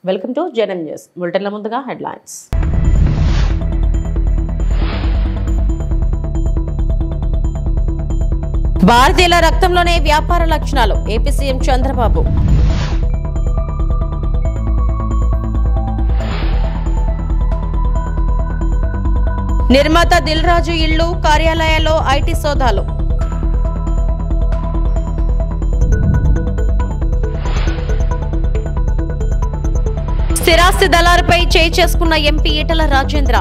Welcome to జనం news. బులెటిన్ల ముందుగా headlines. భారతీయుల రక్తంలోనే వ్యాపార లక్షణాలు, ఏపీ సీఎం చంద్రబాబు. నిర్మాత దిల్ రాజు ఇళ్లు, కార్యాలయాల్లో ఐటీ సోదాలు. స్థిరాస్తి దళారుపై చేయి చేసుకున్న ఎంపీ ఈటల రాజేంద్ర.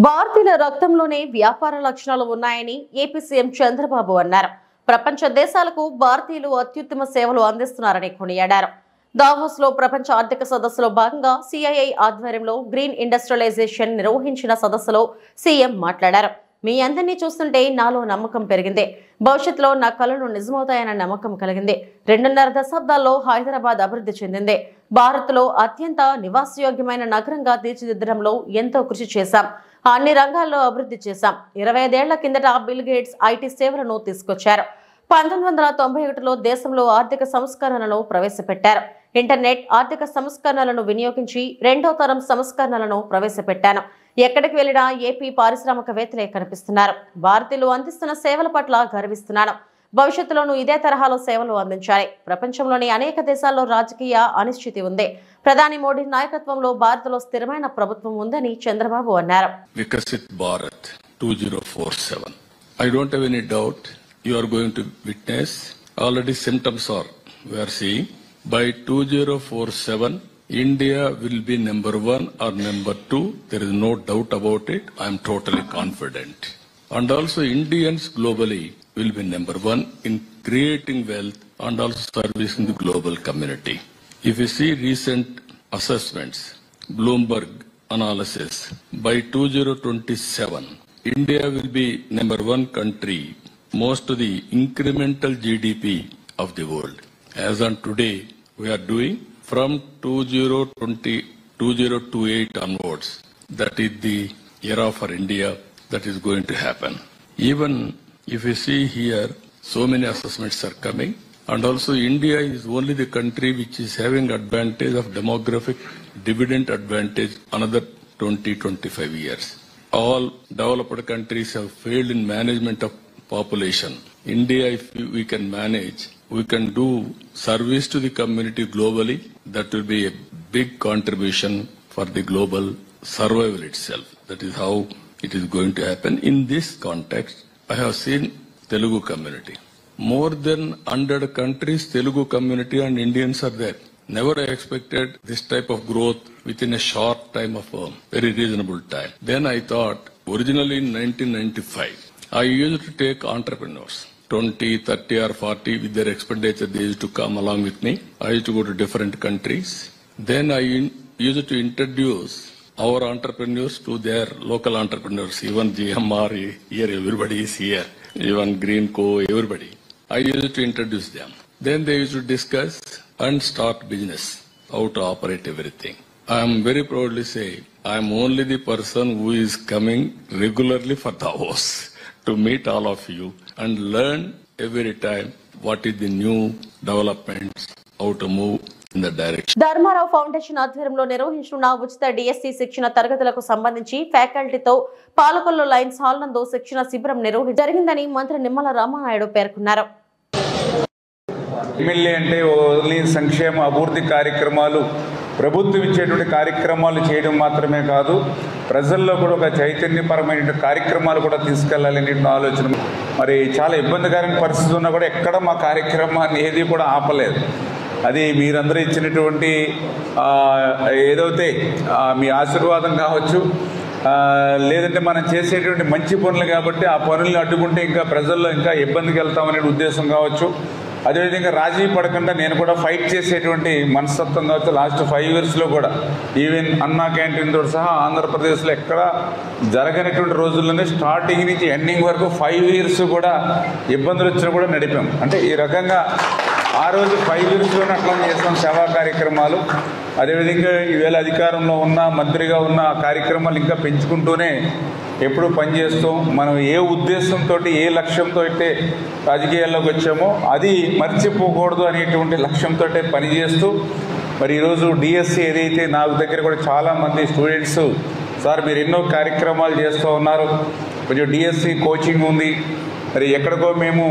భారతీయుల రక్తంలోనే వ్యాపార లక్షణాలు ఉన్నాయని ఏపీ సీఎం చంద్రబాబు అన్నారు. ప్రపంచ దేశాలకు భారతీయులు అత్యుత్తమ సేవలు అందిస్తున్నారని కొనియాడారు. దావోస్ లో ప్రపంచ ఆర్థిక సదస్సులో భాగంగా సిఐఐ ఆధ్వర్యంలో గ్రీన్ ఇండస్ట్రియలైజేషన్ నిర్వహించిన సదస్సులో సీఎం మాట్లాడారు. మీ అందరినీ చూస్తుంటే నాలో నమ్మకం పెరిగింది. భవిష్యత్తులో నా కళలు నిజమవుతాయన్న నమ్మకం కలిగింది. 2.5 దశాబ్దాల్లో హైదరాబాద్ అభివృద్ధి చెందింది. భారత్లో అత్యంత నివాసయోగ్యమైన నగరంగా తీర్చిదిద్దడంలో ఎంతో కృషి చేశాం. అన్ని రంగాల్లో అభివృద్ధి చేశాం. 25 ఏళ్ల కిందట బిల్ గేట్స్ ఐటీ సేవలను తీసుకొచ్చారు. 1991లో దేశంలో ఆర్థిక సంస్కరణలను ప్రవేశపెట్టారు. ఇంటర్నెట్ ఆర్థిక సంస్కరణలను వినియోగించి 2వ తరం సంస్కరణలను ప్రవేశపెట్టాను. ఎక్కడికి వెళ్లినా ఏపీ పారిశ్రామికవేత్తలే కనిపిస్తున్నారు. భారతీయులు అందిస్తున్న సేవల పట్ల గర్విస్తున్నాను. భవిష్యత్తులోనూ ఇదే తరహాలో సేవలు అందించాలి. ప్రపంచంలోని అనేక దేశాల్లో రాజకీయ అనిశ్చితి ఉంది. ప్రధాని మోడీ నాయకత్వంలో భారత్లో స్థిరమైన ప్రభుత్వం ఉందని చంద్రబాబు అన్నారు. Viksit Bharat 2047. I don't have any doubt you are going to witness already symptoms are we are seeing by 2047 India will be number 1 or number 2. There is no doubt about it. I am totally confident. And also Indians globally will be number 1 in creating wealth and also servicing the global community. If you see recent assessments, Bloomberg analysis, by 2027, India will be number 1 country, most of the incremental GDP of the world. As on today, we are doing from 2028 onwards. That is the era for India that is going to happen. Even if you see here, so many assessments are coming. And also India is only the country which is having advantage of demographic dividend advantage another 20-25 years. All developed countries have failed in management of population. India, if we can manage, we can do service to the community globally. That will be a big contribution for the global survival itself. That is how it is going to happen. In this context, I have seen Telugu community. More than 100 countries, Telugu community and Indians are there. Never I expected this type of growth within a short time of a very reasonable time. Then I thought, originally in 1995, I used to take entrepreneurs, 20, 30 or 40 with their expenditure. They used to come along with me. I used to go to different countries. Then I used to introduce our entrepreneurs to their local entrepreneurs. Even GMR here, everybody is here. Even Greenco, everybody. I used to introduce them. Then they used to discuss and start business, how to operate everything. I am very proudly say, I am only the person who is coming regularly for Davos to meet all of you and learn every time what is the new developments, how to move in the direction. Dharmarao foundation ఆధ్వర్యంలో నిర్వహించిన ఉచిత DSC శిక్షణ తరగతులకు సంబంధించి ఫ్యాకల్టీతో Palakollu Lions hall నందు శిక్షణ శిబిరం జరిగిందని మంత్రి నిమ్మల రామానాయుడు పేర్కొన్నారు. ఎమ్మెల్యే అంటే ఓన్లీ సంక్షేమ అభివృద్ధి కార్యక్రమాలు, ప్రభుత్వం ఇచ్చేటువంటి కార్యక్రమాలు చేయడం మాత్రమే కాదు, ప్రజల్లో కూడా ఒక చైతన్యపరమైన కార్యక్రమాలు కూడా తీసుకెళ్లాలనే ఆలోచన. మరి చాలా ఇబ్బందికరమైన పరిస్థితి ఉన్నా కూడా ఎక్కడ మా కార్యక్రమాన్ని ఏది కూడా ఆపలేదు. అది మీరందరూ ఇచ్చినటువంటి ఏదైతే మీ ఆశీర్వాదం కావచ్చు, లేదంటే మనం చేసేటువంటి మంచి పనులు కాబట్టి ఆ పనులను అడ్డుకుంటే ఇంకా ప్రజల్లో ఇంకా ఇబ్బందికి వెళ్తామనే ఉద్దేశం కావచ్చు. అదేవిధంగా రాజీ పడకుండా నేను కూడా ఫైట్ చేసేటువంటి మనస్తత్వం కావచ్చు. లాస్ట్ 5 yearsలో కూడా ఈవెన్ అన్నా క్యాంటీన్తో సహా ఆంధ్రప్రదేశ్లో ఎక్కడ జరగనటువంటి రోజుల్లోనే స్టార్టింగ్ నుంచి ఎండింగ్ వరకు 5 years కూడా ఇబ్బందులు వచ్చినా కూడా నడిపాం. అంటే ఈ రకంగా ఆ రోజు 5 yearsలోనే అట్లా చేసాం సేవా కార్యక్రమాలు. అదేవిధంగా ఈవేళ అధికారంలో ఉన్న మంత్రిగా ఉన్న కార్యక్రమాలు ఇంకా పెంచుకుంటూనే ఎప్పుడు పనిచేస్తూ మనం ఏ ఉద్దేశంతో ఏ లక్ష్యంతో అయితే రాజకీయాల్లోకి వచ్చామో అది మర్చిపోకూడదు అనేటువంటి లక్ష్యంతో పనిచేస్తూ మరి ఈరోజు డిఎస్సి ఏదైతే నాకు దగ్గర కూడా చాలామంది స్టూడెంట్స్ సార్ మీరు ఎన్నో కార్యక్రమాలు చేస్తూ ఉన్నారు, కొంచెం డిఎస్సి కోచింగ్ ఉంది, మరి ఎక్కడికో మేము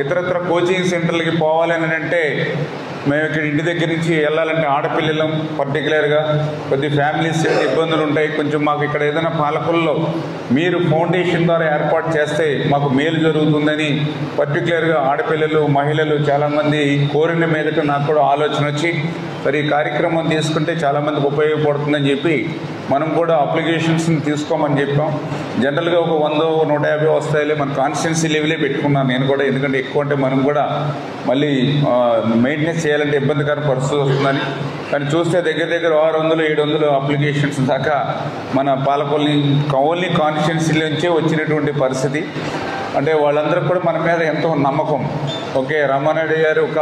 ఇతరత్ర కోచింగ్ సెంటర్లకి పోవాలని అంటే మేము ఇక్కడ ఇంటి దగ్గర నుంచి వెళ్ళాలంటే ఆడపిల్లలం పర్టికులర్గా కొద్ది ఫ్యామిలీస్ ఇబ్బందులు ఉంటాయి, కొంచెం మాకు ఇక్కడ ఏదైనా పాలకుల్లో మీరు ఫౌండేషన్ ద్వారా ఏర్పాటు చేస్తే మాకు మేలు జరుగుతుందని పర్టికులర్గా ఆడపిల్లలు మహిళలు చాలామంది కోరిన మీదట నాకు కూడా ఆలోచన వచ్చి మరి ఈ కార్యక్రమం తీసుకుంటే చాలామందికి ఉపయోగపడుతుందని చెప్పి మనం కూడా అప్లికేషన్స్ని తీసుకోమని చెప్పాం. జనరల్గా ఒక 100-150 వస్తాయిలే, మన కాన్స్టిట్యున్సీ లెవెలే పెట్టుకున్నాను నేను కూడా, ఎందుకంటే ఎక్కువ అంటే మనం కూడా మళ్ళీ మెయింటెనెన్స్ చేయాలంటే ఇబ్బందికర పరిస్థితి వస్తుందని. కానీ చూస్తే దగ్గర దగ్గర 600-700 అప్లికేషన్స్ దాకా మన పాలకొల్లి ఓన్లీ కాన్స్టిట్యున్సీ నుంచే వచ్చినటువంటి పరిస్థితి. అంటే వాళ్ళందరూ కూడా మన మీద ఎంతో నమ్మకం. ఓకే, రామారెడ్డి గారు ఒక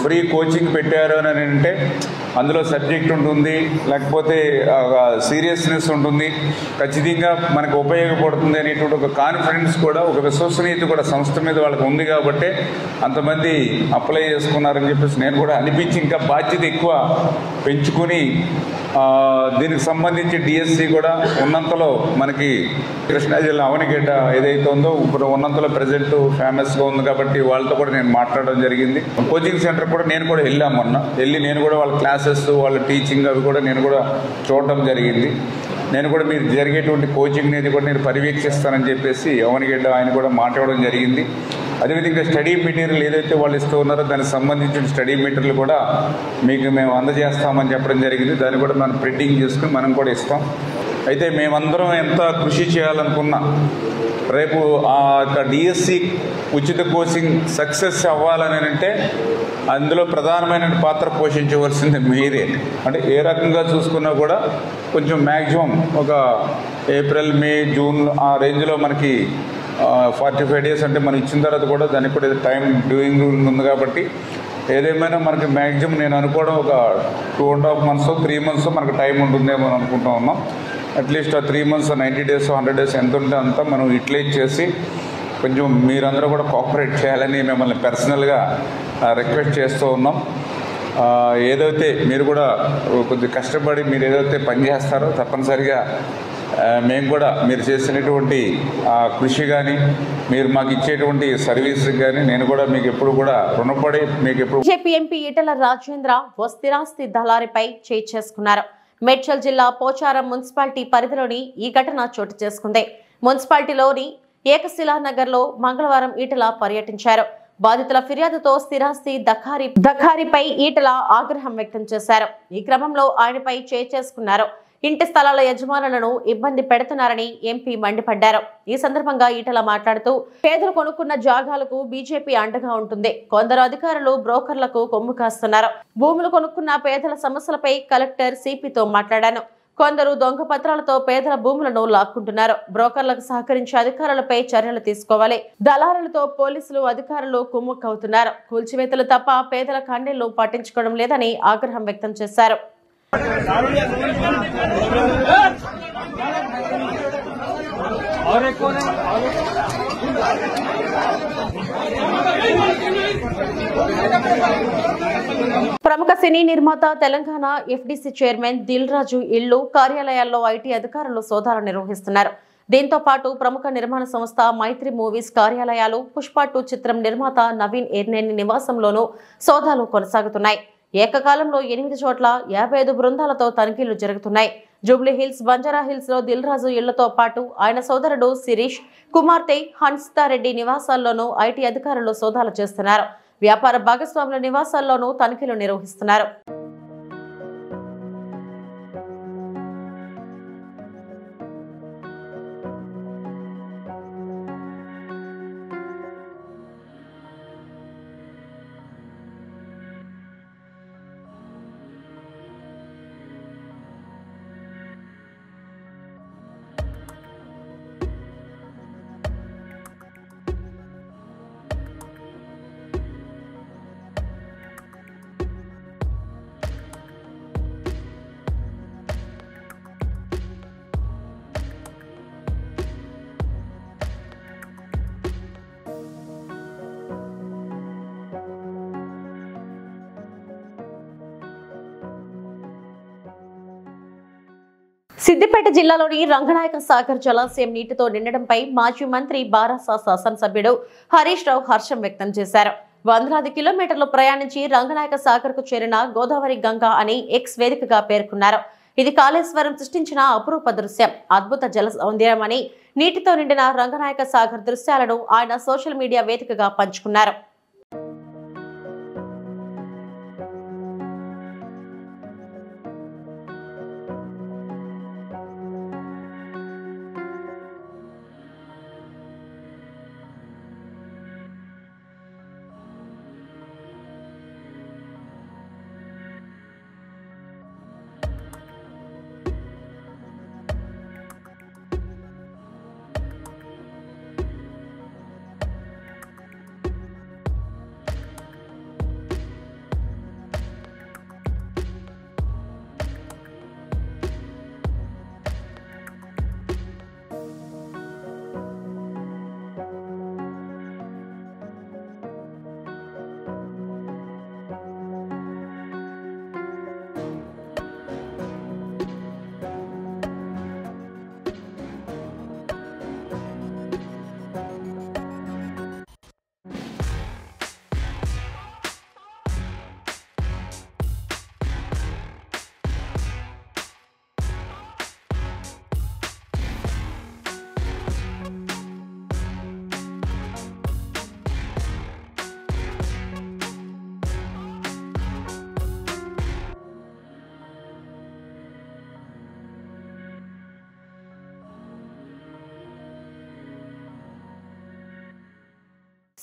ఫ్రీ కోచింగ్ పెట్టారు అని అంటే అందులో సబ్జెక్ట్ ఉంటుంది, లేకపోతే సీరియస్నెస్ ఉంటుంది, ఖచ్చితంగా మనకు ఉపయోగపడుతుంది అనేటువంటి ఒక కాన్ఫిడెన్స్ కూడా, ఒక విశ్వసనీయత కూడా సంస్థ మీద వాళ్ళకి ఉంది కాబట్టి అంతమంది అప్లై చేసుకున్నారని చెప్పేసి నేను కూడా అనిపించి ఇంకా బాధ్యత ఎక్కువ పెంచుకొని దీనికి సంబంధించి డిఎస్సి కూడా ఉన్నంతలో మనకి కృష్ణా జిల్లా అవనిగడ్డ ఏదైతే ఉందో ఇప్పుడు ఉన్నంతలో ప్రజెంట్ ఫేమస్గా ఉంది కాబట్టి వాళ్ళతో కూడా నేను మాట్లాడడం జరిగింది. కోచింగ్ సెంటర్ కూడా నేను కూడా వెళ్ళాము మొన్న, వెళ్ళి నేను కూడా వాళ్ళ క్లాసెస్ వాళ్ళ టీచింగ్ అవి కూడా నేను కూడా చూడడం జరిగింది. నేను కూడా మీరు జరిగేటువంటి కోచింగ్ అనేది కూడా నేను పర్యవేక్షిస్తానని చెప్పేసి అవనిగడ్డ ఆయన కూడా మాట్లాడడం జరిగింది. అదేవిధంగా స్టడీ మెటీరియల్ ఏదైతే వాళ్ళు ఇస్తూ ఉన్నారో దానికి సంబంధించిన స్టడీ మెటీరియల్ కూడా మీకు మేము అందజేస్తామని చెప్పడం జరిగింది. దాన్ని కూడా మనం ప్రింటింగ్ చేసుకుని మనం కూడా ఇస్తాం. అయితే మేమందరం ఎంత కృషి చేయాలనుకున్నా రేపు ఆ యొక్క డిఎస్సి ఉచిత కోచింగ్ సక్సెస్ అవ్వాలని అంటే అందులో ప్రధానమైన పాత్ర పోషించవలసింది మీరే. అంటే ఏ రకంగా చూసుకున్నా కూడా కొంచెం మ్యాక్సిమం ఒక ఏప్రిల్ మే జూన్ ఆ రేంజ్లో మనకి 45 days అంటే మనం ఇచ్చిన తర్వాత కూడా దానికి కూడా టైం డ్యూయింగ్ ఉంది కాబట్టి ఏదేమైనా మనకి మ్యాక్సిమం నేను అనుకోవడం ఒక 2.5 months 3 months మనకు టైం ఉంటుందేమో అనుకుంటూ ఉన్నాం. అట్లీస్ట్ ఆ 3 months 90 days 100 days ఎంత ఉంటే అంతా మనం యూటిలైజ్ చేసి కొంచెం మీరందరూ కూడా కోఆపరేట్ చేయాలని మిమ్మల్ని పర్సనల్గా రిక్వెస్ట్ చేస్తూ ఉన్నాం. ఏదైతే మీరు కూడా కొద్దిగా కష్టపడి మీరు ఏదైతే పనిచేస్తారో తప్పనిసరిగా మేము కూడా మీరు చేసినటువంటి కృషి కానీ మీరు మాకు ఇచ్చేటువంటి సర్వీస్ కానీ నేను కూడా మీకు ఎప్పుడు కూడా రుణపడి మీకు ఎప్పుడు. బీజేపీ ఎంపీ ఈటెల రాజేంద్ర ఓ స్థిరాస్తి దళారిపై చేయి చేసుకున్నారు. మేడ్చల్ జిల్లా పోచారం మున్సిపాలిటీ పరిధిలోని ఈ ఘటన చోటు చేసుకుంది. మున్సిపాలిటీలోని ఏకశిలానగర్ లో మంగళవారం ఈటెల పర్యటించారు. బాధితుల ఫిర్యాదుతో స్థిరాస్తి దఖారిపై ఈటెల ఆగ్రహం వ్యక్తం చేశారు. ఈ క్రమంలో ఆయనపై చేయి చేసుకున్నారు. ఇంటి స్థలాల యజమానులను ఇబ్బంది పెడుతున్నారని ఎంపీ మండిపడ్డారు. ఈ సందర్భంగా ఈటెల మాట్లాడుతూ పేదలు కొనుక్కున్న జాగాలకు బీజేపీ అండగా ఉంటుంది, కొందరు అధికారులు బ్రోకర్లకు కొమ్ము కాస్తున్నారు, భూములు కొనుక్కున్న పేదల సమస్యలపై కలెక్టర్ సిపితో మాట్లాడాను, కొందరు దొంగ పత్రాలతో పేదల భూములను లాక్కుంటున్నారు, బ్రోకర్లకు సహకరించే అధికారులపై చర్యలు తీసుకోవాలి, దళారులతో పోలీసులు అధికారులు కుమ్ముక్కవుతున్నారు, కూల్చివేతలు తప్ప పేదల కన్నీళ్లు పట్టించుకోవడం లేదని ఆగ్రహం వ్యక్తం చేశారు. ప్రముఖ సినీ నిర్మాత తెలంగాణ ఎఫ్డిసి చైర్మన్ దిల్ రాజు ఇళ్లు కార్యాలయాల్లో ఐటీ అధికారులు సోదాలు నిర్వహిస్తున్నారు. దీంతో పాటు ప్రముఖ నిర్మాణ సంస్థ మైత్రి మూవీస్ కార్యాలయాలు, పుష్ప 2 చిత్రం నిర్మాత నవీన్ ఎర్నేని నివాసంలోనూ సోదాలు కొనసాగుతున్నాయి. ఏకకాలంలో 8 చోట్ల 55 బృందాలతో తనిఖీలు జరుగుతున్నాయి. జూబ్లీ హిల్స్, బంజారా హిల్స్ లో దిల్ రాజు ఇళ్లతో పాటు ఆయన సోదరుడు శిరీష్, కుమార్తె హన్సితారెడ్డి నివాసాల్లోనూ ఐటీ అధికారులు సోదాలు చేస్తున్నారు. వ్యాపార భాగస్వాముల నివాసాల్లోనూ తనిఖీలు నిర్వహిస్తున్నారు. సిద్దిపేట జిల్లాలోని రంగనాయక సాగర్ జలాశయం నీటితో నిండడంపై మాజీ మంత్రి బారాస శాసనసభ్యుడు హరీష్ రావు హర్షం వ్యక్తం చేశారు. వందలాది కిలోమీటర్లు ప్రయాణించి రంగనాయక సాగర్ కు చేరిన గోదావరి గంగా అని ఎక్స్ వేదికగా పేర్కొన్నారు. ఇది కాళేశ్వరం సృష్టించిన అపురూప దృశ్యం, అద్భుత జల సౌందర్యమని నీటితో నిండిన రంగనాయక సాగర్ దృశ్యాలను ఆయన సోషల్ మీడియా వేదికగా పంచుకున్నారు.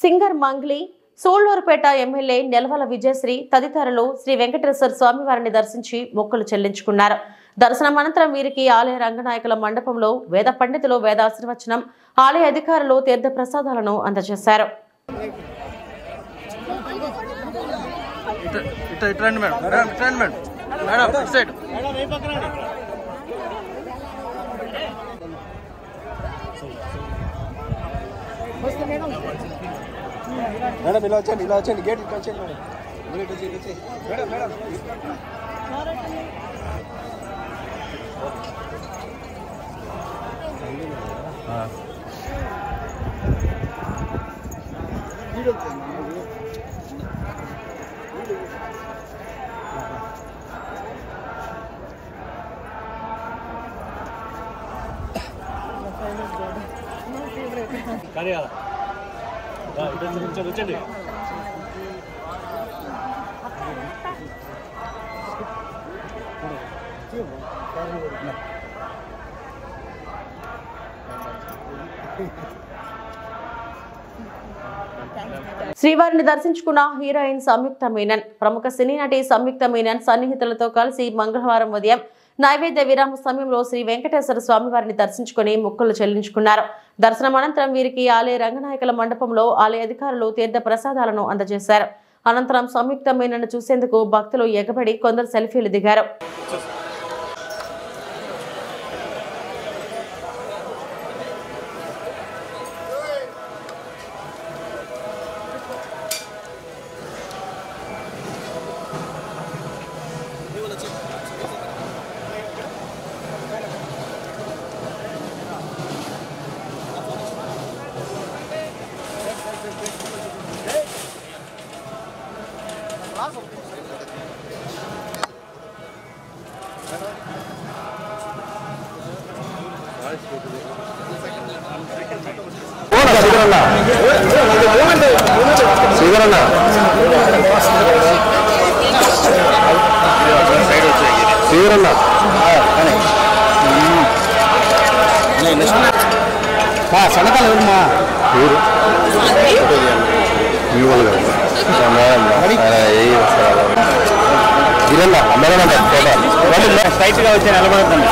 సింగర్ మంగ్లీ, సూళ్లూరుపేట ఎమ్మెల్యే నెలవల విజయశ్రీ తదితరులు శ్రీ వెంకటేశ్వర స్వామివారిని దర్శించి మొక్కులు చెల్లించుకున్నారు. దర్శనం అనంతరం వీరికి ఆలయ రంగనాయకుల మండపంలో వేద పండితులు వేదాశీర్వచనం, ఆలయ అధికారులు తీర్థ ప్రసాదాలను అందజేశారు. మేడం ఇలా వచ్చండి గేట్ ఇట్లా వచ్చేయండి మేడం మేడం వచ్చండి. శ్రీవారిని దర్శించుకున్న హీరోయిన్ సంయుక్త మీనన్, ప్రముఖ సినీ నటి సంయుక్త మీనన్ సన్నిహితులతో కలిసి మంగళవారం ఉదయం నైవేద్య విరామ సమయంలో శ్రీ వెంకటేశ్వర స్వామివారిని దర్శించుకుని మొక్కులు చెల్లించుకున్నారు. దర్శనం అనంతరం వీరికి ఆలయ రంగనాయకుల మండపంలో ఆలయ అధికారులు తీర్థ ప్రసాదాలను అందజేశారు. అనంతరం సంయుక్త మీనన్ను చూసేందుకు భక్తులు ఎగబడి కొందరు సెల్ఫీలు దిగారు. సనకాలు ఎవరమ్మా స్ట్రైట్ గా వచ్చి నిలబడుతుంది.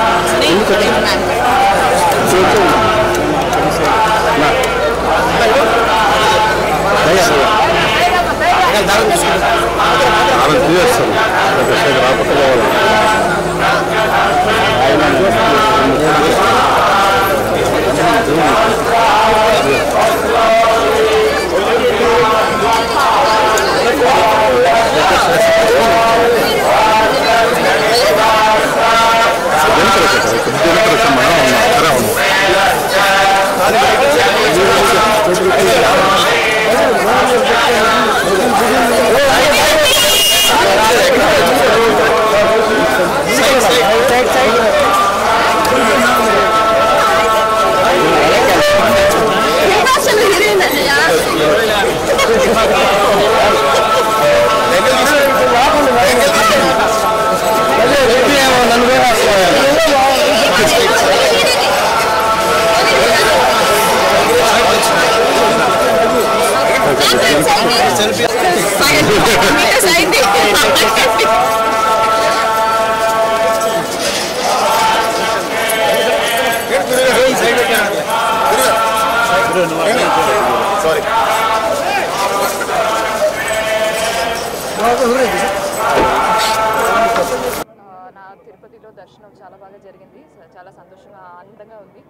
దర్శనం చాలా బాగా జరిగింది. చాలా సంతోషంగా ఆనందంగా ఉంది.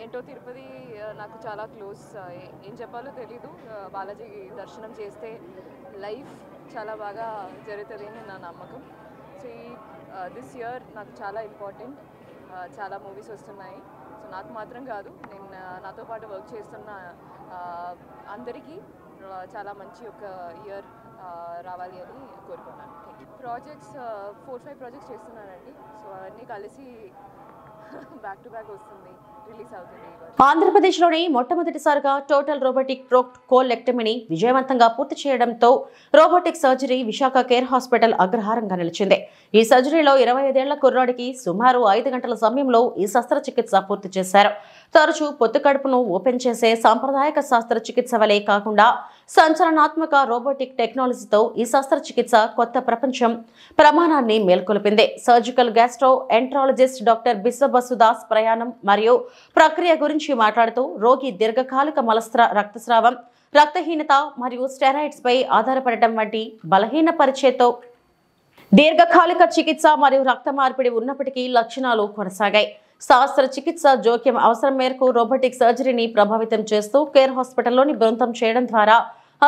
ఏంటో తిరుపతి నాకు చాలా క్లోజ్. ఏం చెప్పాలో తెలీదు. బాలాజీ దర్శనం చేస్తే లైఫ్ చాలా బాగా జరుగుతుంది అని నా నమ్మకం. సో దిస్ ఇయర్ నాకు చాలా ఇంపార్టెంట్. చాలా మూవీస్ వస్తున్నాయి. సో నాకు మాత్రం కాదు, నేను నాతో పాటు వర్క్ చేస్తున్న అందరికీ చాలా మంచి ఒక ఇయర్ రావాలి అని కోరుకున్నాను. ప్రాజెక్ట్స్ 4-5 ప్రాజెక్ట్స్ చేస్తున్నానండి. సో అవన్నీ కలిసి బ్యాక్ టు బ్యాక్ వస్తుంది, రిలీజ్ అవుతుంది. ఆంధ్రప్రదేశ్లోని మొట్టమొదటిసారిగా టోటల్ రోబోటిక్ కోలెక్టమీని విజయవంతంగా పూర్తి చేయడంతో robotic surgery Visakha care hospital అగ్రహారంగా నిలిచింది. ఈ సర్జరీలో 25 ఏళ్ల కుర్రాడికి సుమారు 5 గంటల సమయంలో ఈ శస్త్రచికిత్స పూర్తి చేశారు. తరచూ పొత్తు కడుపును ఓపెన్ చేసే సాంప్రదాయక శస్త్రచికిత్స వలె కాకుండా సంచలనాత్మక రోబోటిక్ టెక్నాలజీతో ఈ శస్త్రచికిత్స కొత్త ప్రపంచం ప్రమాణాన్ని మేల్కొల్పింది. సర్జికల్ గ్యాస్ట్రో ఎంట్రాలజిస్ట్ డాక్టర్ బిశ్వబసుదాస్ ప్రయాణం మరియు ప్రక్రియ గురించి మాట్లాడుతూ రోగి దీర్ఘకాలిక మలస్త్ర రక్తస్రావం, రక్తహీనత మరియు స్టెరాయిడ్స్ పై ఆధారపడటం వంటి బలహీనపరిచేతో దీర్ఘకాలిక చికిత్స మరియు రక్త మార్పిడి ఉన్నప్పటికీ లక్షణాలు కొనసాగాయి. శస్త్రచికిత్స జోక్యం అవసరం మేరకు రోబోటిక్ సర్జరీని ప్రభావితం చేస్తూ కేర్ హాస్పిటల్లోని బృందం చేయడం ద్వారా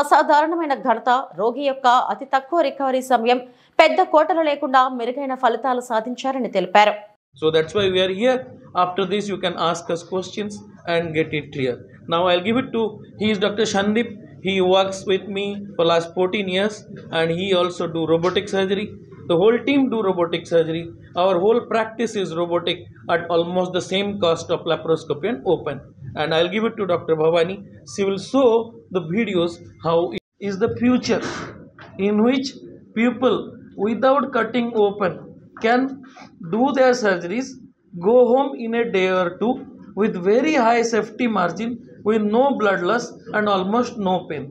అసాధారణమైన ఘనత, రోగి యొక్క అతి తక్కువ రికవరీ సమయం, పెద్ద కోటలు లేకుండా మెరుగైన ఫలితాలు సాధించారని తెలిపారు. So that's why we are here. After this you can ask us questions and get it clear. Now I'll give it to, he is Dr. Shandip. He works with me for last 14 years and he also do robotic surgery. The whole team do robotic surgery. Our whole practice is robotic at almost the same cost of laparoscopy and open. And I'll give it to Dr. Bhavani. She will show the videos how it is the future in which people without cutting open can do their surgeries, go home in a day or two with very high safety margin, with no blood loss and almost no pain,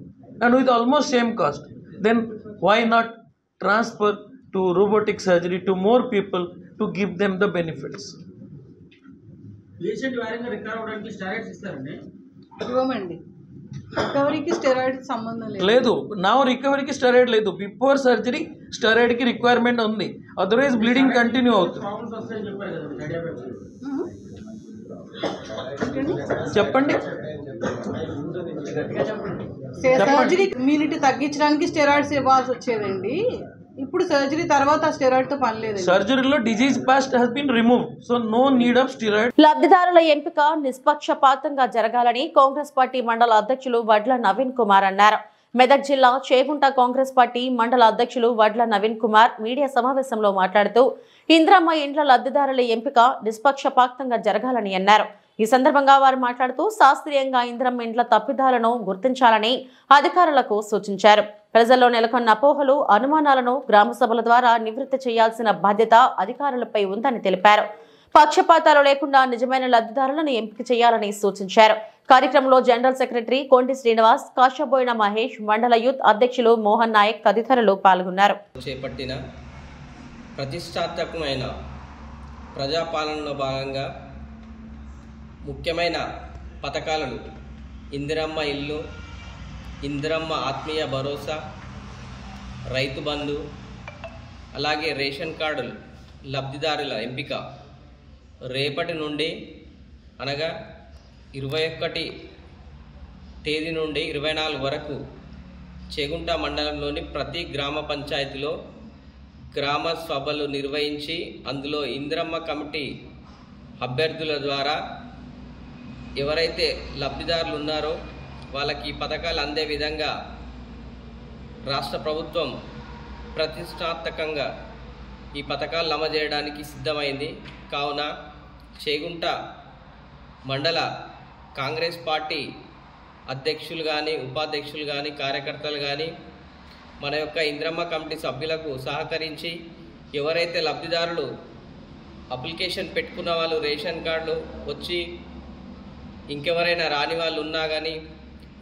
and with almost same cost. Then why not transfer to robotic surgery to more people to give them the benefits? Patient వారంగా recover అవడానికి steroids ఇస్తారండి? ఇవ్వమండి. రికవరీకి steroid సంబంధం లేదు. నా రికవరీకి steroid లేదు. Before surgery steroid కి requirement ఉంది, otherwise bleeding continue అవుతుంది. చెప్పండి. సర్జరీ ఇమ్యూనిటీ తగ్గించడానికి స్టెరాయిడ్స్ ఇవ్వాల్సి వచ్చేదండి. ఇప్పుడు సర్జరీ తర్వాత స్టెరాయిడ్ తో పని లేదు. సర్జరీలో disease past has been remove, so no need of steroid. లబ్ధిదారుల ఎంపిక నిష్పక్షపాతంగా జరగాలని కాంగ్రెస్ పార్టీ మండల అధ్యక్షులు వడ్ల నవీన్ కుమార్ అన్నారు. మెదక్ జిల్లా చేగుంట కాంగ్రెస్ పార్టీ మండల అధ్యక్షులు వడ్ల నవీన్ కుమార్ మీడియా సమావేశంలో మాట్లాడుతూ ఇంద్రమ్మ ఇండ్ల లబ్ధిదారుల ఎంపిక నిష్పక్షపాతంగా జరగాలని అన్నారు. ఈ సందర్భంగా వారు మాట్లాడుతూ శాస్త్రీయంగా ఇంద్రమ్మ ఇండ్ల తప్పిదాలను గుర్తించాలని అధికారులకు సూచించారు. ప్రజల్లో నెలకొన్న అపోహలు, అనుమానాలను గ్రామ సభల ద్వారా నివృత్తి చేయాల్సిన బాధ్యత అధికారులపై ఉందని తెలిపారు. పక్షపాతాలు లేకుండా నిజమైన లబ్ధిదారులను ఎంపిక చేయాలని సూచించారు. కార్యక్రమంలో జనరల్ సెక్రటరీ కొండి శ్రీనివాస్, కాశబోయిన మహేష్, మండల యూత్ అధ్యక్షులు మోహన్ నాయక్ తదితరులు పాల్గొన్నారు. చేపట్టిన ప్రతిష్టాత్మకమైన ప్రజాపాలనలో భాగంగా ముఖ్యమైన పథకాలను ఇందిరమ్మ ఇల్లు, ఇందిరమ్మ ఆత్మీయ భరోసా, రైతు బంధు, అలాగే రేషన్ కార్డులు లబ్ధిదారుల ఎంపిక రేపటి నుండి అనగా 21 తేదీ నుండి 24 వరకు చేగుంట మండలంలోని ప్రతి గ్రామ పంచాయతీలో గ్రామ సభలు నిర్వహించి అందులో ఇందిరమ్మ కమిటీ అభ్యర్థుల ద్వారా ఎవరైతే లబ్ధిదారులు ఉన్నారో వాళ్ళకి ఈ పథకాలు అందే విధంగా రాష్ట్ర ప్రభుత్వం ప్రతిష్టాత్మకంగా ఈ పథకాలు అమలు చేయడానికి సిద్ధమైంది. కావున చేగుంట మండల కాంగ్రెస్ పార్టీ అధ్యక్షులు కానీ, ఉపాధ్యక్షులు కానీ, కార్యకర్తలు కానీ మన యొక్క ఇంద్రమ్మ కమిటీ సభ్యులకు సహకరించి ఎవరైతే లబ్ధిదారులు అప్లికేషన్ పెట్టుకున్న వాళ్ళు రేషన్ కార్డులు వచ్చి ఇంకెవరైనా రాని వాళ్ళు ఉన్నా కానీ,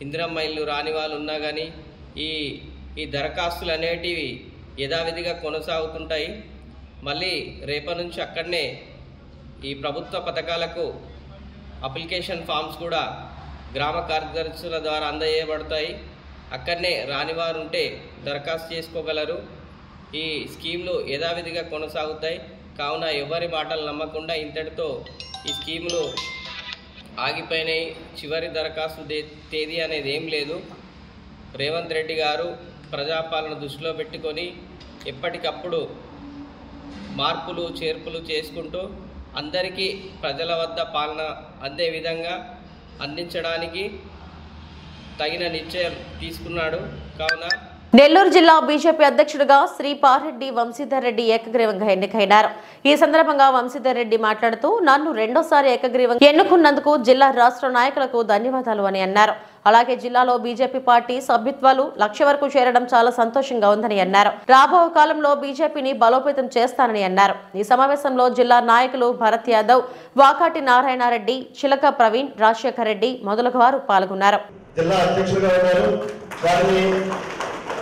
ఇందిరమ్మ ఇల్లు రాని వాళ్ళు ఉన్నా కానీ ఈ దరఖాస్తులు అనేటివి యథావిధిగా కొనసాగుతుంటాయి. మళ్ళీ రేపటి నుంచి అక్కడనే ఈ ప్రభుత్వ పథకాలకు అప్లికేషన్ ఫామ్స్ కూడా గ్రామ కార్యదర్శుల ద్వారా అందజేయబడతాయి. అక్కడనే రానివారు ఉంటే దరఖాస్తు చేసుకోగలరు. ఈ స్కీమ్లు యథావిధిగా కొనసాగుతాయి. కావున ఎవరి మాటలు నమ్మకుండా ఇంతటితో ఈ స్కీములు ఆగిపోయినాయి, చివరి దరఖాస్తు తేదీ అనేది ఏం లేదు. రేవంత్ రెడ్డి గారు ప్రజాపాలన దృష్టిలో పెట్టుకొని ఎప్పటికప్పుడు మార్పులు చేర్పులు చేసుకుంటూ అందరికీ ప్రజల వద్ద పాలన అందే విధంగా అందించడానికి తగిన నిశ్చయం తీసుకున్నాడు. కావున నెల్లూరు జిల్లా బీజేపీ అధ్యక్షుడిగా శ్రీ పారెడ్డి వంశీధర్ రెడ్డి ఏకగ్రీవంగా ఎన్నికైనారు. ఈ సందర్భంగా వంశీధర్ రెడ్డి మాట్లాడుతూ నన్ను రెండోసారి ఏకగ్రీవంగా ఎన్నుకున్నందుకు జిల్లా రాష్ట్ర నాయకులకు ధన్యవాదాలు అని అన్నారు. అలాగే జిల్లాలో బీజేపీ పార్టీ సభ్యత్వాలు 1,00,000 వరకు చేరడం చాలా సంతోషంగా ఉందని అన్నారు. రాబో కాలంలో బీజేపీని బలోపేతం చేస్తానని అన్నారు. ఈ సమావేశంలో జిల్లా నాయకులు భరత్ యాదవ్, వాకాటి నారాయణరెడ్డి, చిలక ప్రవీణ్, రాజశేఖర్ రెడ్డి మొదలగు వారు పాల్గొన్నారు. జిల్లా అధ్యక్షులుగా ఉన్నారు, వారిని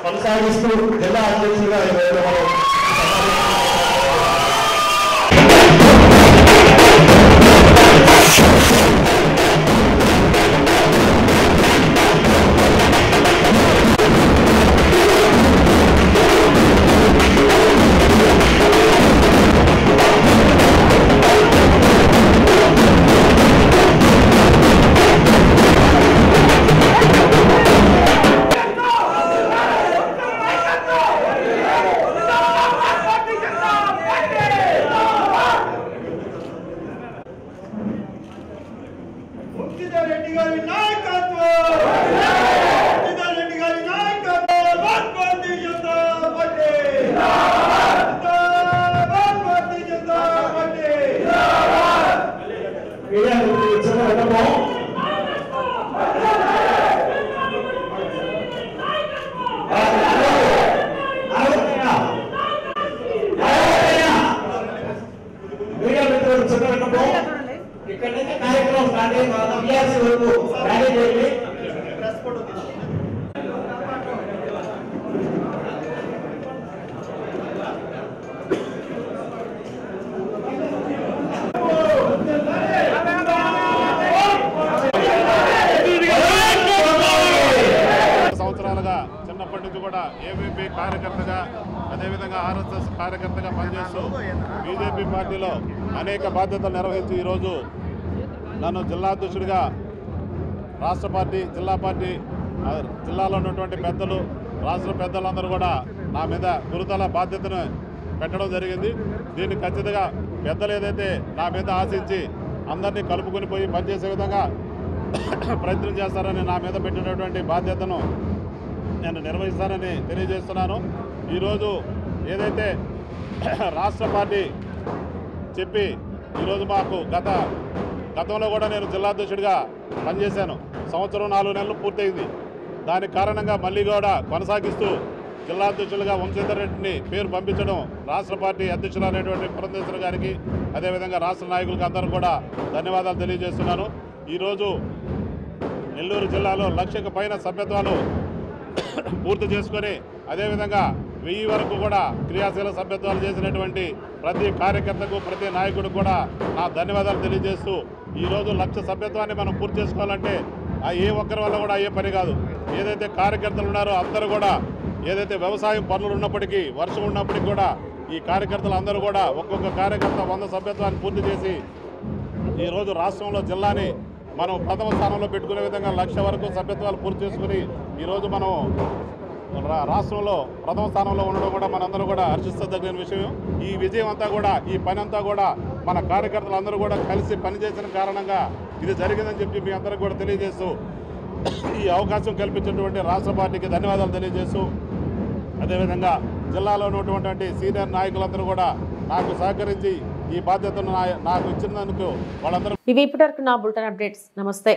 కొనసాగిస్తూ జిల్లా అధ్యక్షులుగా చిన్నప్పటి నుంచి కూడా ఏబీపీ కార్యకర్తగా అదేవిధంగా ఆర్ఎస్ఎస్ కార్యకర్తగా పనిచేస్తూ బీజేపీ పార్టీలో అనేక బాధ్యతలు నిర్వహించి ఈరోజు నన్ను జిల్లా అధ్యక్షుడిగా రాష్ట్ర పార్టీ జిల్లాలో ఉన్నటువంటి పెద్దలు రాష్ట్ర పెద్దలందరూ కూడా నా మీద గురుతర బాధ్యతను పెట్టడం జరిగింది. దీన్ని ఖచ్చితంగా పెద్దలు ఏదైతే నా మీద ఆశించి అందరినీ కలుపుకొని పోయి పనిచేసే విధంగా ప్రయత్నం చేస్తారని నా మీద పెట్టినటువంటి బాధ్యతను నేను నిర్వహిస్తానని తెలియజేస్తున్నాను. ఈరోజు ఏదైతే రాష్ట్ర పార్టీ చెప్పి ఈరోజు మాకు గతంలో కూడా నేను జిల్లా అధ్యక్షుడిగా పనిచేశాను. 1 సంవత్సరం 4 నెలలు పూర్తయింది. దానికి కారణంగా మళ్ళీ కూడా కొనసాగిస్తూ జిల్లా అధ్యక్షులుగా వంశీధర్ రెడ్డిని పేరు పంపించడం రాష్ట్ర పార్టీ అధ్యక్షులైనటువంటి పురంధేశ్వర గారికి అదేవిధంగా రాష్ట్ర నాయకులకు అందరూ కూడా ధన్యవాదాలు తెలియజేస్తున్నాను. ఈరోజు నెల్లూరు జిల్లాలో 1,00,000కు పైన సభ్యత్వాలు పూర్తి చేసుకొని అదేవిధంగా 1000 వరకు కూడా క్రియాశీల సభ్యత్వాలు చేసినటువంటి ప్రతి కార్యకర్తకు ప్రతి నాయకుడికి కూడా నా ధన్యవాదాలు తెలియజేస్తూ ఈరోజు 1,00,000 సభ్యత్వాన్ని మనం పూర్తి చేసుకోవాలంటే ఏ ఒక్కరి వల్ల కూడా అయ్యే పని కాదు. ఏదైతే కార్యకర్తలు ఉన్నారో అందరూ కూడా ఏదైతే వ్యవసాయం పనులు ఉన్నప్పటికీ వర్షం ఉన్నప్పటికీ కూడా ఈ కార్యకర్తలు అందరూ కూడా ఒక్కొక్క కార్యకర్త 100 సభ్యత్వాన్ని పూర్తి చేసి ఈరోజు రాష్ట్రంలో జిల్లాని మనం ప్రథమ స్థానంలో పెట్టుకునే విధంగా 1,00,000 వరకు సభ్యత్వాలు పూర్తి చేసుకుని ఈరోజు మనం రాష్ట్రంలో ప్రథమ స్థానంలో ఉండడం కూడా మనందరూ కూడా హర్షిస్తదగిన విషయం. ఈ విజయం అంతా కూడా ఈ పని అంతా కూడా మన కార్యకర్తలందరూ కూడా కలిసి పనిచేసిన కారణంగా ఇది జరిగిందని చెప్పి మీ అందరికీ కూడా తెలియజేస్తూ ఈ అవకాశం కల్పించినటువంటి రాష్ట్ర పార్టీకి ధన్యవాదాలు తెలియజేస్తూ అదేవిధంగా జిల్లాలో ఉన్నటువంటి సీనియర్ నాయకులందరూ కూడా నాకు సహకరించి ఈ బాధ్యతను నాకు ఇచ్చినందుకు వాళ్ళందరూ. ఇవి ఇప్పటివరకు నా బులెటిన్ అప్డేట్స్. నమస్తే.